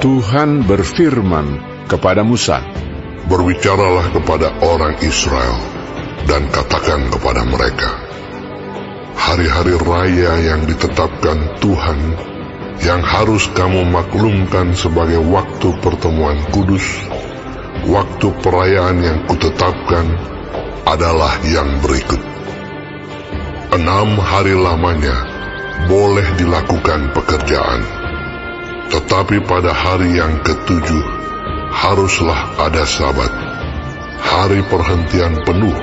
Tuhan berfirman kepada Musa, "Berbicaralah kepada orang Israel, dan katakan kepada mereka, hari-hari raya yang ditetapkan Tuhan, yang harus kamu maklumkan sebagai waktu pertemuan kudus, waktu perayaan yang kutetapkan, adalah yang berikut. 6 hari lamanya boleh dilakukan pekerjaan, tetapi pada hari yang ke-7 haruslah ada Sabat, hari perhentian penuh,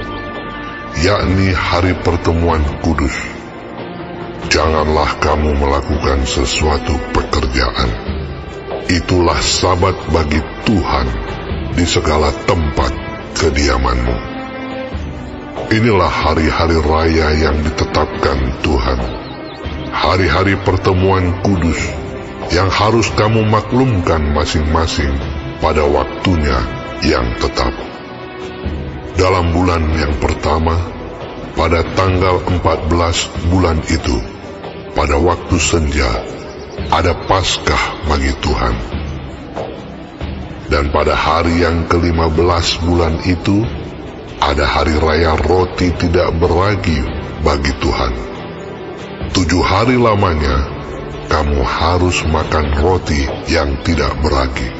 yakni hari pertemuan kudus. Janganlah kamu melakukan sesuatu pekerjaan. Itulah Sabat bagi Tuhan di segala tempat kediamanmu. Inilah hari-hari raya yang ditetapkan Tuhan, hari-hari pertemuan kudus yang harus kamu maklumkan masing-masing pada waktunya yang tetap. Dalam bulan yang pertama, pada tanggal 14 bulan itu, pada waktu senja, ada Paskah bagi Tuhan. Dan pada hari yang ke-15 bulan itu, ada hari raya roti tidak beragi bagi Tuhan. 7 hari lamanya, kamu harus makan roti yang tidak beragi.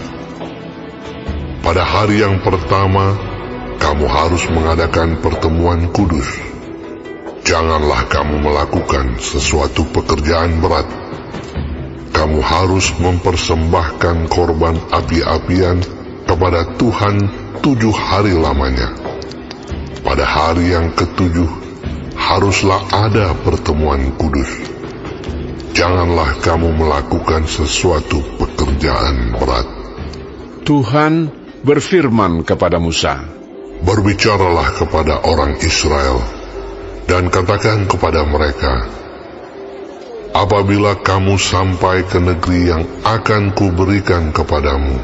Pada hari yang pertama, kamu harus mengadakan pertemuan kudus. Janganlah kamu melakukan sesuatu pekerjaan berat. Kamu harus mempersembahkan korban api-apian kepada Tuhan 7 hari lamanya. Pada hari yang ke-7 haruslah ada pertemuan kudus. Janganlah kamu melakukan sesuatu pekerjaan berat. Tuhan berfirman kepada Musa, "Berbicaralah kepada orang Israel, dan katakan kepada mereka, apabila kamu sampai ke negeri yang akan kuberikan kepadamu,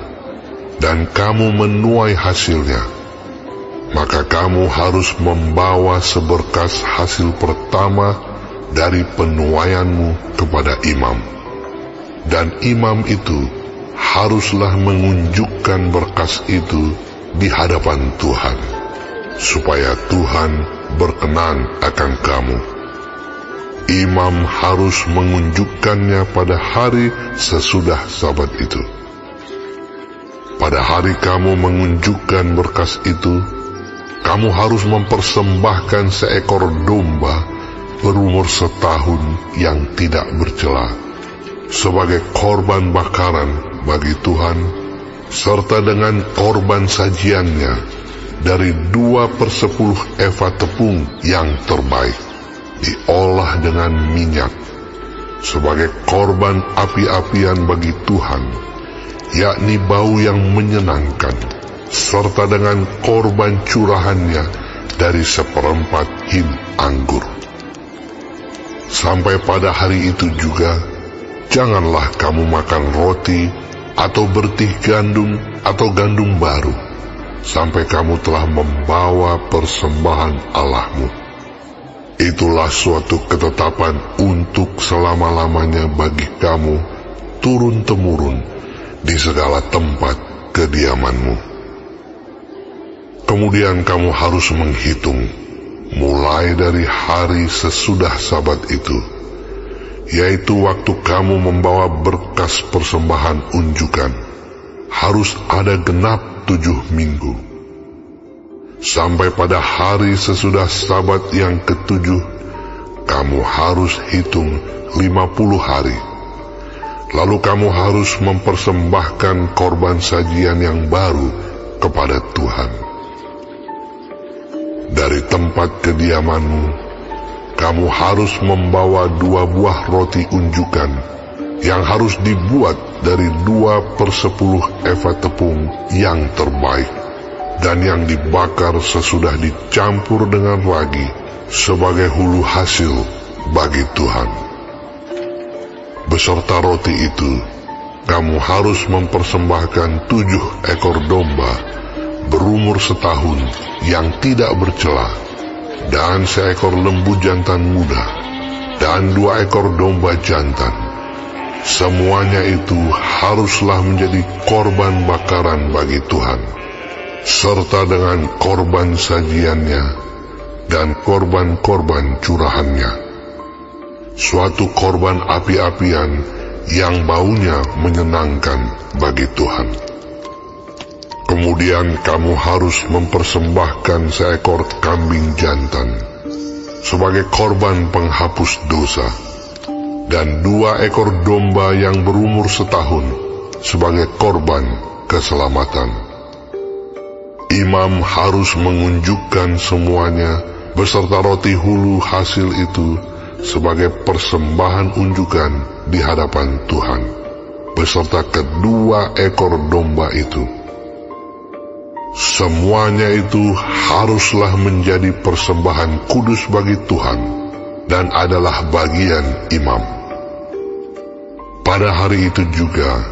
dan kamu menuai hasilnya, maka kamu harus membawa seberkas hasil pertama dari penuaianmu kepada imam. Dan imam itu haruslah mengunjukkan berkas itu di hadapan Tuhan, supaya Tuhan berkenan akan kamu. Imam harus mengunjukkannya pada hari sesudah Sabat itu. Pada hari kamu mengunjukkan berkas itu, kamu harus mempersembahkan seekor domba berumur 1 tahun yang tidak bercela, sebagai korban bakaran bagi Tuhan, serta dengan korban sajiannya dari 2/10 eva tepung yang terbaik, diolah dengan minyak, sebagai korban api-apian bagi Tuhan, yakni bau yang menyenangkan, serta dengan korban curahannya dari 1/4 hin anggur. Sampai pada hari itu juga, janganlah kamu makan roti atau bertih gandum atau gandum baru, sampai kamu telah membawa persembahan Allahmu. Itulah suatu ketetapan untuk selama-lamanya bagi kamu, turun-temurun, di segala tempat kediamanmu. Kemudian kamu harus menghitung, mulai dari hari sesudah Sabat itu, yaitu waktu kamu membawa berkas persembahan unjukan, harus ada genap 7 minggu. Sampai pada hari sesudah Sabat yang ke-7, kamu harus hitung 50 hari. Lalu kamu harus mempersembahkan korban sajian yang baru kepada Tuhan. Dari tempat kediamanmu, kamu harus membawa 2 buah roti unjukan yang harus dibuat dari 2/10 eva tepung yang terbaik, dan yang dibakar sesudah dicampur dengan ragi sebagai hulu hasil bagi Tuhan. Beserta roti itu, kamu harus mempersembahkan 7 ekor domba berumur 1 tahun yang tidak bercela, dan 1 ekor lembu jantan muda, dan 2 ekor domba jantan, Semuanya itu haruslah menjadi korban bakaran bagi Tuhan, serta dengan korban sajiannya dan korban-korban curahannya, suatu korban api-apian yang baunya menyenangkan bagi Tuhan. Kemudian kamu harus mempersembahkan seekor kambing jantan sebagai korban penghapus dosa, dan 2 ekor domba yang berumur setahun sebagai korban keselamatan. Imam harus mengunjukkan semuanya beserta roti hulu hasil itu sebagai persembahan unjukan di hadapan Tuhan, beserta kedua ekor domba itu. Semuanya itu haruslah menjadi persembahan kudus bagi Tuhan dan adalah bagian imam. Pada hari itu juga,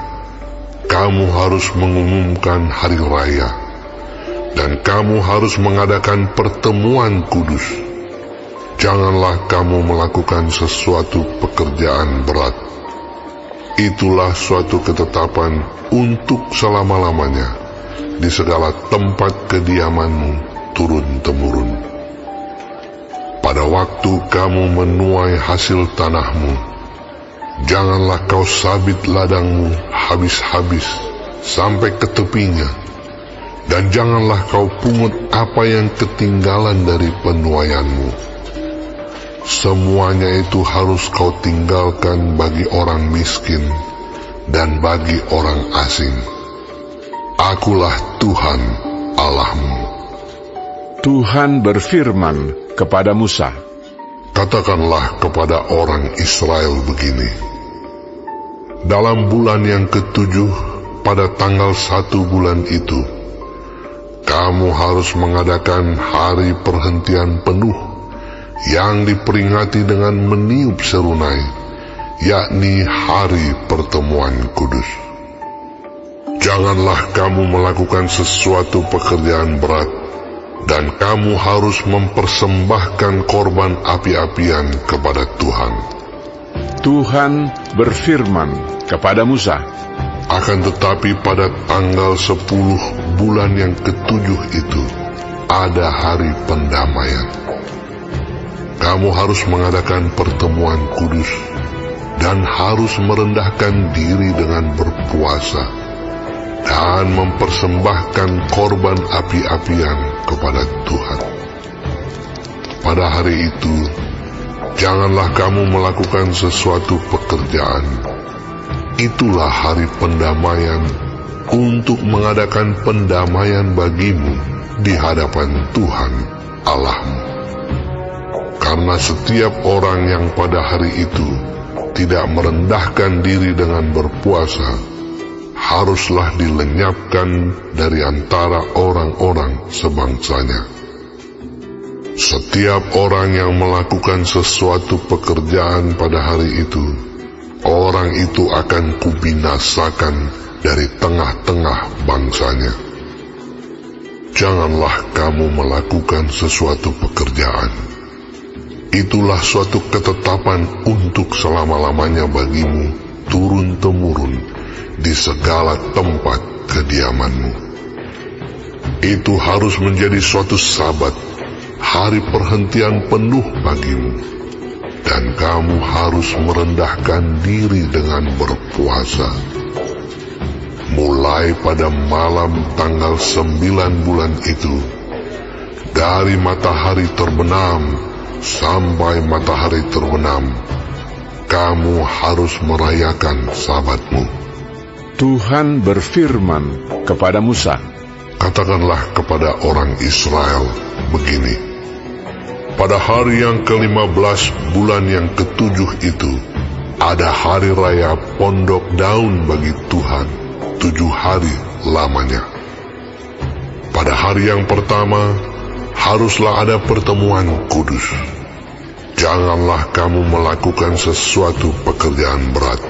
kamu harus mengumumkan hari raya, dan kamu harus mengadakan pertemuan kudus. Janganlah kamu melakukan sesuatu pekerjaan berat. Itulah suatu ketetapan untuk selama-lamanya di segala tempat kediamanmu turun-temurun. Pada waktu kamu menuai hasil tanahmu, janganlah kau sabit ladangmu habis-habis sampai ke tepinya, dan janganlah kau pungut apa yang ketinggalan dari penuaianmu. Semuanya itu harus kau tinggalkan bagi orang miskin dan bagi orang asing. Akulah Tuhan Allahmu. Tuhan berfirman kepada Musa, Katakanlah kepada orang Israel begini: dalam bulan yang ke-7 pada tanggal 1 bulan itu, kamu harus mengadakan hari perhentian penuh yang diperingati dengan meniup serunai, yakni hari pertemuan kudus. Janganlah kamu melakukan sesuatu pekerjaan berat, dan kamu harus mempersembahkan korban api-apian kepada Tuhan. Tuhan berfirman kepada Musa, Akan tetapi pada tanggal 10 bulan yang ke-7 itu ada hari pendamaian. Kamu harus mengadakan pertemuan kudus dan harus merendahkan diri dengan berpuasa dan mempersembahkan korban api-apian kepada Tuhan. Pada hari itu, janganlah kamu melakukan sesuatu pekerjaan. Itulah hari pendamaian untuk mengadakan pendamaian bagimu di hadapan Tuhan Allahmu. Karena setiap orang yang pada hari itu tidak merendahkan diri dengan berpuasa, haruslah dilenyapkan dari antara orang-orang sebangsanya. Setiap orang yang melakukan sesuatu pekerjaan pada hari itu, orang itu akan kubinasakan dari tengah-tengah bangsanya. Janganlah kamu melakukan sesuatu pekerjaan. Itulah suatu ketetapan untuk selama-lamanya bagimu, turun-temurun, di segala tempat kediamanmu. Itu harus menjadi suatu sabat, hari perhentian penuh bagimu, dan kamu harus merendahkan diri dengan berpuasa. Mulai pada malam tanggal 9 bulan itu, dari matahari terbenam sampai matahari terbenam, kamu harus merayakan sabatmu. Tuhan berfirman kepada Musa, Katakanlah kepada orang Israel begini: pada hari yang ke-15 bulan yang ke-7 itu, ada hari raya pondok daun bagi Tuhan, 7 hari lamanya. Pada hari yang pertama, haruslah ada pertemuan kudus. Janganlah kamu melakukan sesuatu pekerjaan berat.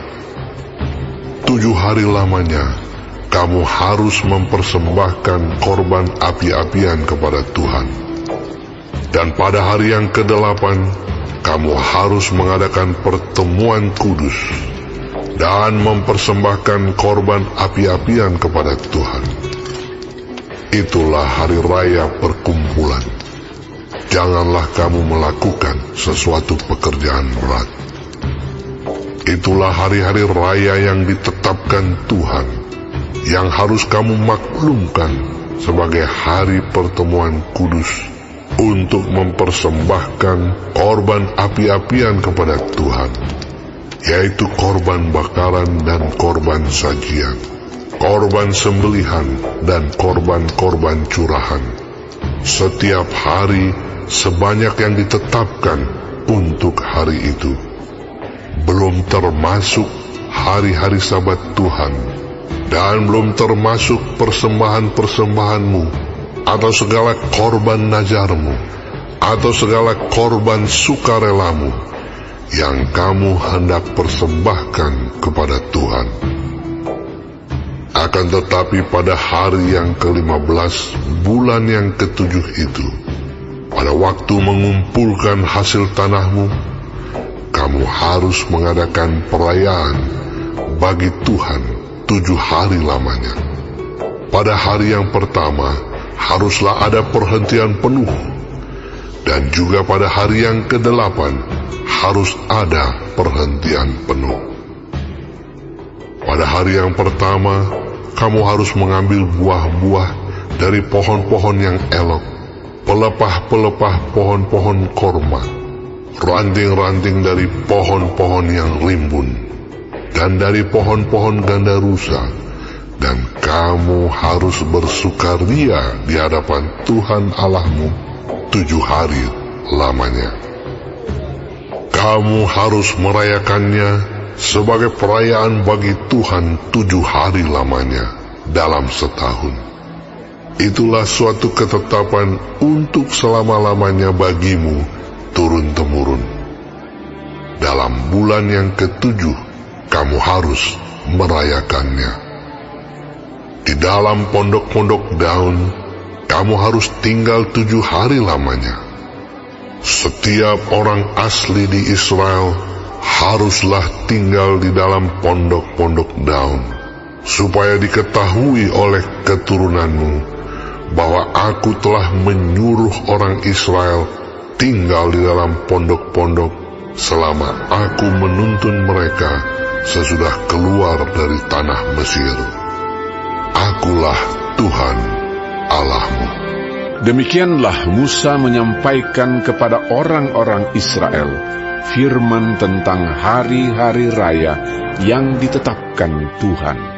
7 hari lamanya, kamu harus mempersembahkan korban api-apian kepada Tuhan. Dan pada hari yang ke-8, kamu harus mengadakan pertemuan kudus. dan mempersembahkan korban api-apian kepada Tuhan. Itulah hari raya perkumpulan. Janganlah kamu melakukan sesuatu pekerjaan berat. Itulah hari-hari raya yang ditetapkan Tuhan, yang harus kamu maklumkan sebagai hari pertemuan kudus untuk mempersembahkan korban api-apian kepada Tuhan, yaitu korban bakaran dan korban sajian, korban sembelihan dan korban-korban curahan, setiap hari sebanyak yang ditetapkan untuk hari itu, belum termasuk hari-hari Sabat Tuhan, dan belum termasuk persembahan-persembahanmu, atau segala korban najarmu, atau segala korban sukarelamu, yang kamu hendak persembahkan kepada Tuhan. Akan tetapi pada hari yang ke-15 bulan yang ke-7 itu, pada waktu mengumpulkan hasil tanahmu, kamu harus mengadakan perayaan bagi Tuhan 7 hari lamanya. Pada hari yang pertama haruslah ada perhentian penuh, dan juga pada hari yang ke-8 harus ada perhentian penuh. Pada hari yang pertama, kamu harus mengambil buah-buah dari pohon-pohon yang elok, pelepah-pelepah pohon-pohon korma, ranting-ranting dari pohon-pohon yang rimbun, dan dari pohon-pohon gandarusa, dan kamu harus bersukaria di hadapan Tuhan Allahmu 7 hari lamanya. Kamu harus merayakannya sebagai perayaan bagi Tuhan 7 hari lamanya dalam setahun. Itulah suatu ketetapan untuk selama-lamanya bagimu turun-temurun. Dalam bulan yang ke-7 kamu harus merayakannya. Di dalam pondok-pondok daun kamu harus tinggal 7 hari lamanya. Setiap orang asli di Israel haruslah tinggal di dalam pondok-pondok daun, supaya diketahui oleh keturunanmu bahwa aku telah menyuruh orang Israel tinggal di dalam pondok-pondok selama aku menuntun mereka sesudah keluar dari tanah Mesir. Akulah Tuhan Allahmu. Demikianlah Musa menyampaikan kepada orang-orang Israel firman tentang hari-hari raya yang ditetapkan Tuhan.